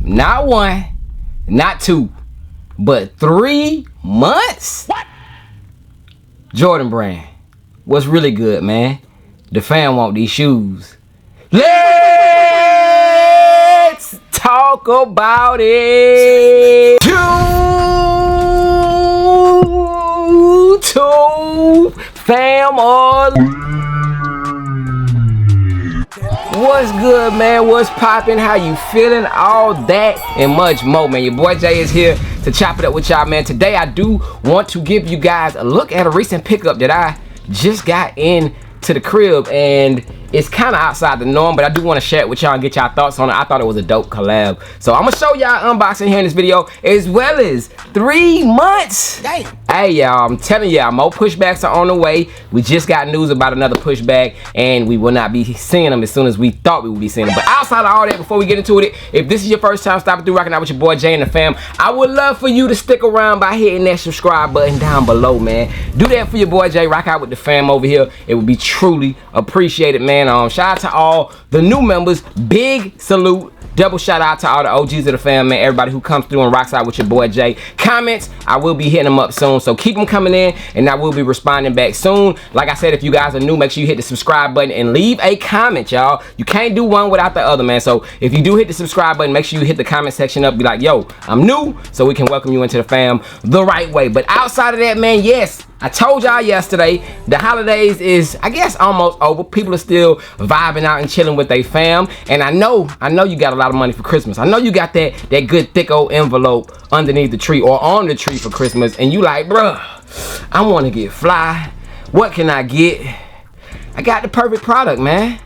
Not one, not two, but 3 months? What? Jordan brand. What's really good, man? The fam want these shoes. Let's talk about it. Two family. What's good, man? What's poppin'? How you feeling? All that and much more, man. Your boy Jay is here to chop it up with y'all, man. Today I do want to give you guys a look at a recent pickup that I just got in to the crib, and it's kind of outside the norm, but I do want to share it with y'all and get y'all thoughts on it. I thought it was a dope collab, so I'm gonna show y'all unboxing here in this video, as well as 3 months. Dang. Hey y'all, I'm telling y'all, more pushbacks are on the way. We just got news about another pushback, and we will not be seeing them as soon as we thought we would be seeing them. But outside of all that, before we get into it, if this is your first time stopping through, rocking out with your boy Jay and the fam, I would love for you to stick around by hitting that subscribe button down below, man. Do that for your boy Jay, rock out with the fam over here. It would be truly appreciated, man. Shout out to all the new members. Big salute. Double shout out to all the OGs of the fam, man. Everybody who comes through and rocks out with your boy Jay. Comments, I will be hitting them up soon, so keep them coming in, and I will be responding back soon. Like I said, if you guys are new, make sure you hit the subscribe button and leave a comment, y'all. You can't do one without the other, man. So if you do hit the subscribe button, make sure you hit the comment section up. Be like, yo, I'm new, so we can welcome you into the fam the right way. But outside of that, man, yes, I told y'all yesterday, the holidays is, I guess, almost over. People are still vibing out and chilling with their fam. And I know you got a lot of money for Christmas. I know you got that good thick old envelope underneath the tree or on the tree for Christmas. And you like, bruh, I want to get fly. What can I get? I got the perfect product, man.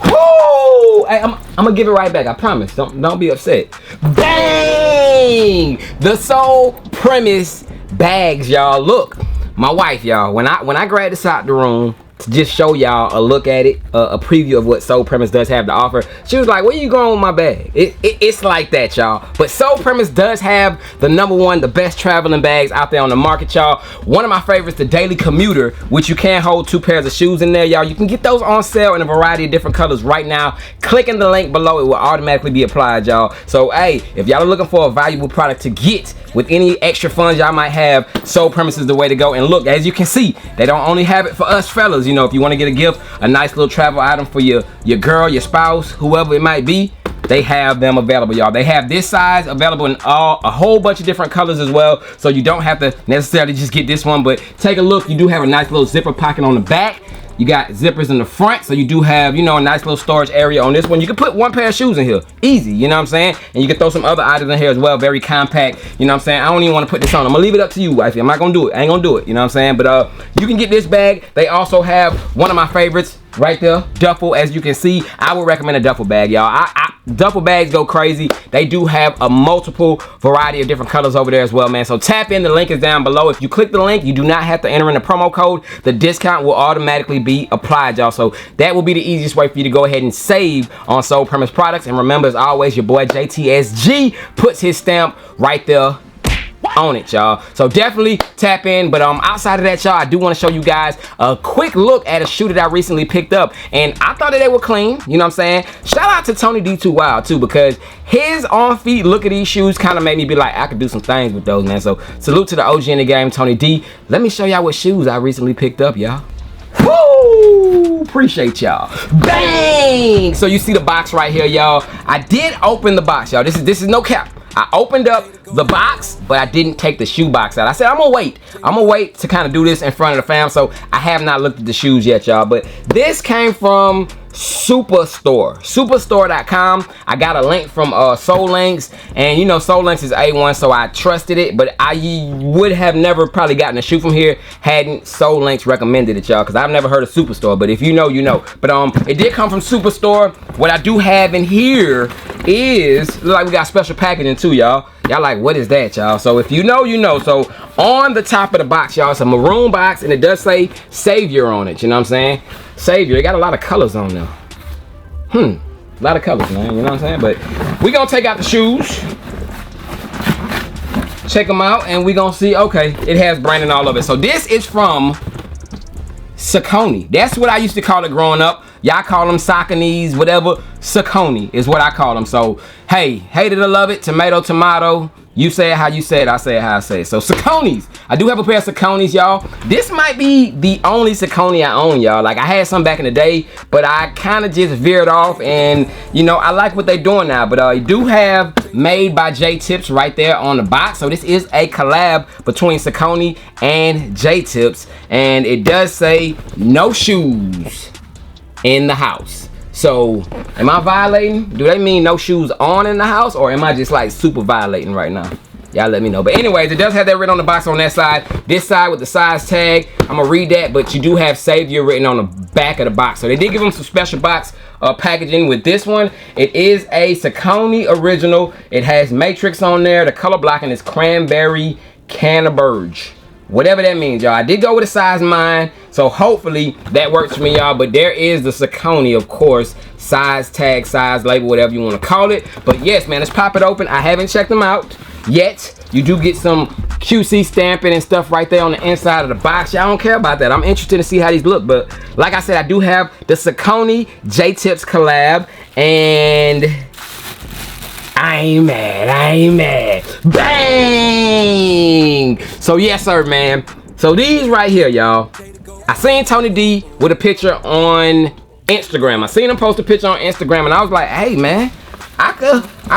Woo! Hey, I'm gonna give it right back. I promise. Don't be upset. Bang! The SoulPremise bags, y'all. Look. My wife, y'all, when I grabbed this out the room to just show y'all a look at it, a preview of what SoulPremise does have to offer, she was like, where you going with my bag? It's like that, y'all. But SoulPremise does have the #1, the best traveling bags out there on the market, y'all. One of my favorites, the Daily Commuter, which you can hold 2 pairs of shoes in there, y'all. You can get those on sale in a variety of different colors right now. Clicking the link below, it will automatically be applied, y'all. So, hey, if y'all are looking for a valuable product to get with any extra funds y'all might have, SoulPremise is the way to go. And look, as you can see, they don't only have it for us fellas. You know, if you want to get a gift, a nice little travel item for your girl, your spouse, whoever it might be, they have them available, y'all. They have this size available in a whole bunch of different colors as well, so you don't have to necessarily just get this one. But take a look, you do have a nice little zipper pocket on the back. You got zippers in the front, so you do have, you know, a nice little storage area on this one. You can put 1 pair of shoes in here, easy, you know what I'm saying? And you can throw some other items in here as well, very compact, you know what I'm saying? I don't even want to put this on. I'm gonna leave it up to you, wifey. I'm not gonna do it. I ain't gonna do it, you know what I'm saying? But you can get this bag. They also have one of my favorites right there, duffel. As you can see, I would recommend a duffel bag, y'all. Duffel bags go crazy. They do have a multiple variety of different colors over there as well, man. So tap in, the link is down below. If you click the link, you do not have to enter in the promo code. The discount will automatically be applied, y'all. So that will be the easiest way for you to go ahead and save on SoulPremise products. And remember, as always, your boy JTSG puts his stamp right there on it, y'all. So definitely tap in. But outside of that, y'all, I do want to show you guys a quick look at a shoe that I recently picked up, and I thought that they were clean, you know what I'm saying? Shout out to Tony D2 Wild too, because his on feet look at these shoes kind of made me be like, I could do some things with those, man. So salute to the OG in the game, Tony D. Let me show y'all what shoes I recently picked up, y'all. Woo! Appreciate y'all. Bang! So you see the box right here, y'all. I did open the box, y'all. This is no cap. I opened up the box, but I didn't take the shoe box out. I said, I'm gonna wait to kind of do this in front of the fam. So I have not looked at the shoes yet, y'all. But this came from superstore.com. I got a link from Soul Links, and you know Soul Links is A1, so I trusted it. But I would have never probably gotten a shoe from here hadn't Soul Links recommended it, y'all, because I've never heard of Superstore. But if you know, you know. But it did come from Superstore. What I do have in here is, look like we got special packaging too, y'all. Y'all like, what is that, y'all? So if you know, you know. So on the top of the box, y'all, it's a maroon box, and it does say Savior on it. You know what I'm saying? Savior. It got a lot of colors on there. A lot of colors, man. You know what I'm saying? But we gonna take out the shoes, check them out, and we gonna see. Okay, it has branding all of it. So this is from Saucony. That's what I used to call it growing up. Y'all call them Sauconys, whatever. Saucony is what I call them. So hey, hate it or love it, tomato, tomato. You say it how you say it, I say it how I say it. So Sauconys, I do have a pair of Sauconys, y'all. This might be the only Saucony I own, y'all. Like, I had some back in the day, but I kind of just veered off, and you know, I like what they're doing now. But I do have made by J Tips right there on the box. So this is a collab between Saucony and J Tips, and it does say no shoes in the house. So, am I violating? Do they mean no shoes on in the house, or am I just like super violating right now? Y'all let me know. But anyways, it does have that written on the box on that side. This side with the size tag, I'm gonna read that, but you do have Savior written on the back of the box. So they did give them some special box packaging with this one. It is a Saucony original. It has Matrix on there. The color blocking is Cranberry Canterbury. Whatever that means, y'all. I did go with a size 9, so hopefully that works for me, y'all. But there is the Saucony, of course, size tag, size label, whatever you want to call it. But yes, man, let's pop it open. I haven't checked them out yet. You do get some QC stamping and stuff right there on the inside of the box. Y'all don't care about that. I'm interested to see how these look. But like I said, I do have the Saucony J Tips collab, and I ain't mad, I ain't mad. Bang! So yes, sir, man. So these right here, y'all. I seen Tony D with a picture on Instagram. I seen him post a picture on Instagram, and I was like, hey, man, I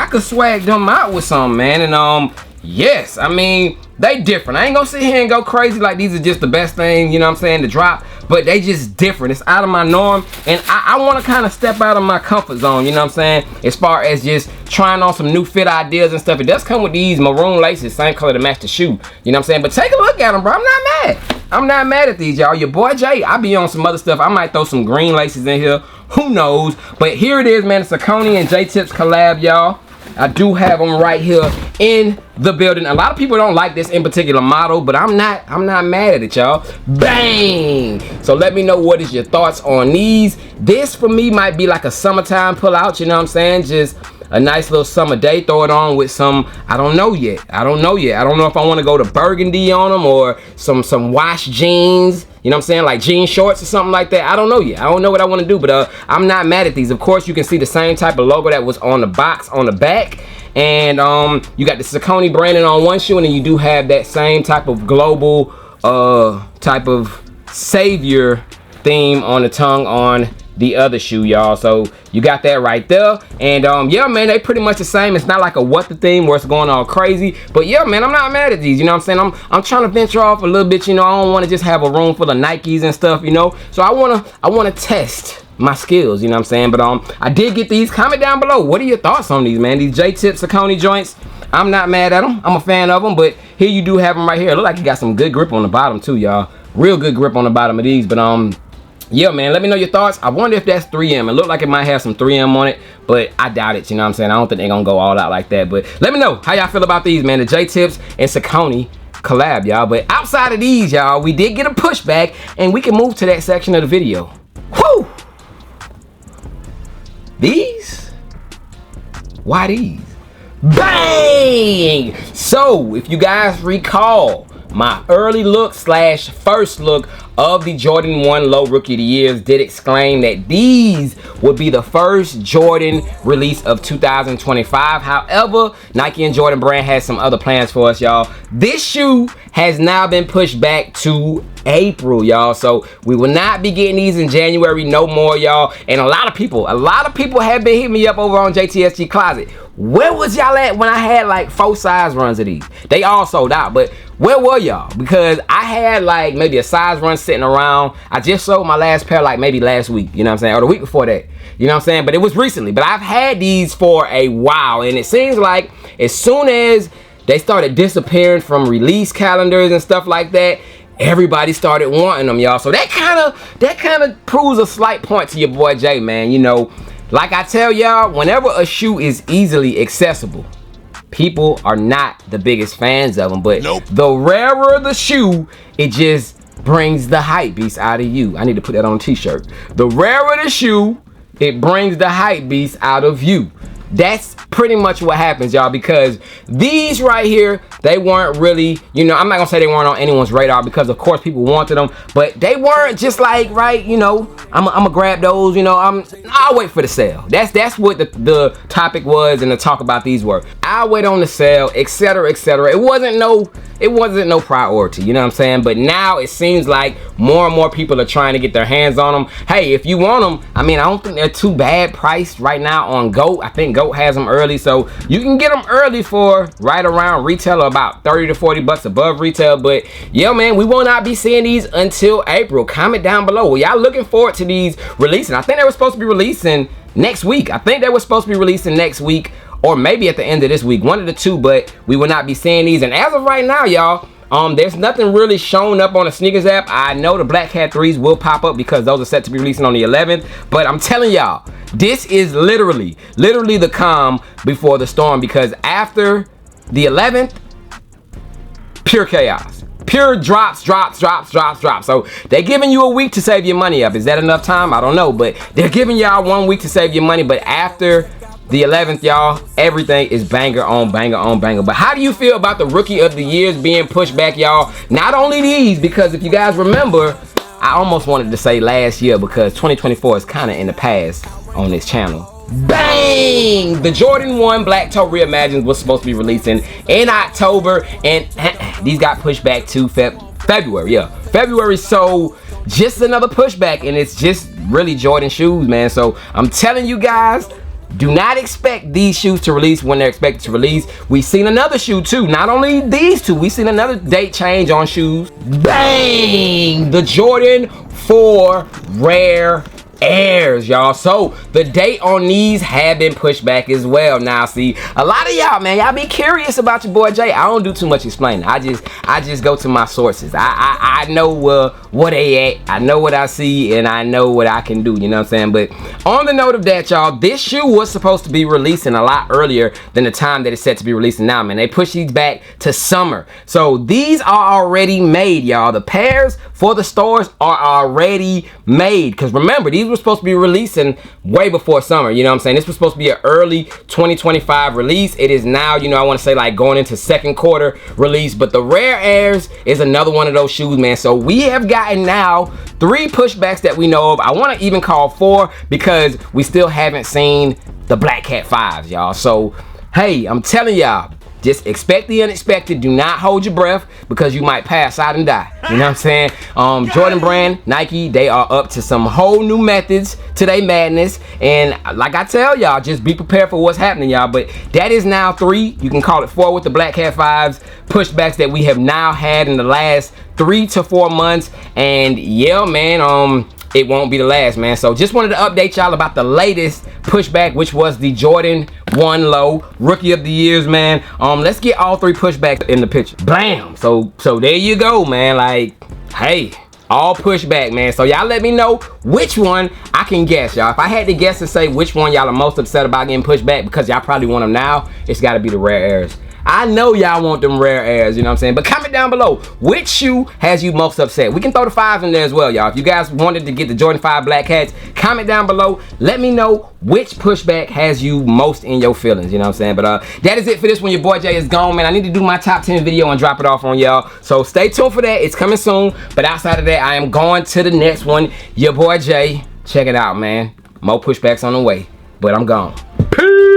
could swag them out with something, man. And yes, I mean, they different. I ain't gonna sit here and go crazy like these are just the best thing, you know what I'm saying, to drop. But they just different. It's out of my norm, and I want to kind of step out of my comfort zone, you know what I'm saying, as far as just trying on some new fit ideas and stuff. It does come with these maroon laces, same color to match the shoe, you know what I'm saying. But take a look at them, bro. I'm not mad. I'm not mad at these, y'all. Your boy Jay, I be on some other stuff. I might throw some green laces in here, who knows. But here it is, man. It's Saucony and J Tips collab, y'all. I do have them right here in the building. A lot of people don't like this in particular model, but I'm not mad at it, y'all. Bang! So let me know, what is your thoughts on these. This for me might be like a summertime pull out, you know what I'm saying? Just a nice little summer day, throw it on with some, I don't know yet. I don't know if I want to go to burgundy on them or some wash jeans, you know what I'm saying, like jean shorts or something like that. I don't know yet. I don't know what I want to do, but I'm not mad at these. Of course, you can see the same type of logo that was on the box on the back, and you got the Saucony branding on one shoe, and then you do have that same type of global type of savior theme on the tongue on the other shoe, y'all. So you got that right there. And yeah, man, they pretty much the same. It's not like a what the theme where it's going all crazy, but yeah, man, I'm not mad at these, you know what I'm saying. I'm trying to venture off a little bit, you know. I don't want to just have a room full of Nikes and stuff, you know. So I want to test my skills, you know what I'm saying. But I did get these. Comment down below, what are your thoughts on these, man? These J Tips Saucony joints, I'm not mad at them. I'm a fan of them. But here you do have them right here. It look like you got some good grip on the bottom too, y'all. Real good grip on the bottom of these. But yeah, man, let me know your thoughts. I wonder if that's 3M. It looked like it might have some 3M on it, but I doubt it, you know what I'm saying. I don't think they're gonna go all out like that. But let me know how y'all feel about these, man. The J Tips and Saucony collab, y'all. But outside of these, y'all, we did get a pushback, and we can move to that section of the video. Whew! These? Why these? Bang! So, if you guys recall, my early look / first look of the Jordan 1 Low Rookie of the Years did exclaim that these would be the first Jordan release of 2025. However, Nike and Jordan brand has some other plans for us, y'all. This shoe has now been pushed back to April, y'all. So we will not be getting these in January no more, y'all. And a lot of people have been hitting me up over on JTSG Closet. Where was y'all at when I had like 4 size runs of these? They all sold out, but where were y'all? Because I had like maybe a size run sitting around. I just sold my last pair like maybe last week, you know what I'm saying, or the week before that, you know what I'm saying. But it was recently. But I've had these for a while, and it seems like as soon as they started disappearing from release calendars and stuff like that, everybody started wanting them, y'all. So that kind of proves a slight point to your boy Jay, man. You know, like I tell y'all, whenever a shoe is easily accessible, people are not the biggest fans of them. But the rarer the shoe, it just brings the hype beast out of you. I need to put that on a t-shirt. The rarer the shoe, it brings the hype beast out of you. that's pretty much what happens, y'all, because these right here, they weren't really, you know, I'm not gonna say they weren't on anyone's radar, because of course people wanted them, but they weren't just like, right, you know, I'm gonna grab those, you know, I'll wait for the sale. That's what the topic was, and the talk about these were, I'll wait on the sale, etc., etc. It wasn't no priority, you know what I'm saying? But now it seems like more and more people are trying to get their hands on them. Hey, if you want them, I mean, I don't think they're too bad priced right now on GOAT. I think GOAT has them early, so you can get them early for right around retail, or about 30 to 40 bucks above retail. But yeah, man, we will not be seeing these until April. Comment down below. Well, y'all looking forward to these releasing? I think they were supposed to be releasing next week. Or maybe at the end of this week, one of the two, but we will not be seeing these. And as of right now, y'all, there's nothing really showing up on the sneakers app. I know the Black Cat 3s will pop up because those are set to be releasing on the 11th, but I'm telling y'all, this is literally the calm before the storm, because after the 11th, pure chaos. Pure drops. So they're giving you a week to save your money up. Is that enough time? I don't know, but they're giving y'all 1 week to save your money. But after the 11th, y'all, everything is banger on banger on banger. But how do you feel about the Rookie of the Years being pushed back, y'all? Not only these, because if you guys remember, I almost wanted to say last year, because 2024 is kind of in the past on this channel. Bang! The Jordan 1 Black Toe Reimagined was supposed to be releasing in October, and these got pushed back to February. Yeah, February. So just another pushback, and it's just really Jordan shoes, man. So I'm telling you guys, do not expect these shoes to release when they're expected to release. We've seen another shoe too. Not only these two, we've seen another date change on shoes. Bang! The Jordan 4 Rare Airs, y'all. So the date on these have been pushed back as well. Now, see, a lot of y'all, man, y'all be curious about your boy Jay. I don't do too much explaining. I just go to my sources. I know what they at. I know what I see, and I know what I can do. You know what I'm saying? But on the note of that, y'all, this shoe was supposed to be releasing a lot earlier than the time that it's set to be releasing now, man. They pushed these back to summer. So these are already made, y'all. The pairs for the stores are already made, because remember, these were supposed to be releasing way before summer. You know what I'm saying? This was supposed to be an early 2025 release. It is now, you know, I want to say like going into second quarter release. But the Rare Airs is another one of those shoes, man. So we have gotten now 3 pushbacks that we know of. I want to even call 4, because we still haven't seen the Black Cat 5s, y'all. So hey, I'm telling y'all, just expect the unexpected. Do not hold your breath, because you might pass out and die. You know what I'm saying? Jordan Brand, Nike, they are up to some whole new methods to their madness. And like I tell y'all, just be prepared for what's happening, y'all. But that is now 3. You can call it 4 with the Black Cat 5s pushbacks that we have now had in the last 3 to 4 months. And yeah, man, it won't be the last, man. So just wanted to update y'all about the latest pushback, which was the Jordan 1 Low Rookie of the Years, man. Let's get all 3 pushbacks in the picture. Blam. So there you go, man. Like, hey, all pushback, man. So y'all let me know which one I can guess, y'all. If I had to guess and say which one y'all are most upset about getting pushed back, because y'all probably want them now, it's got to be the Rare Airs. I know y'all want them Rare Airs, you know what I'm saying? But comment down below, which shoe has you most upset? We can throw the 5s in there as well, y'all. If you guys wanted to get the Jordan 5 Black Cats, comment down below. Let me know which pushback has you most in your feelings, you know what I'm saying? But that is it for this one. Your boy Jay is gone, man. I need to do my top 10 video and drop it off on y'all. So stay tuned for that. It's coming soon. But outside of that, I am going to the next one. Your boy Jay. Check it out, man. More pushbacks on the way. But I'm gone. Peace.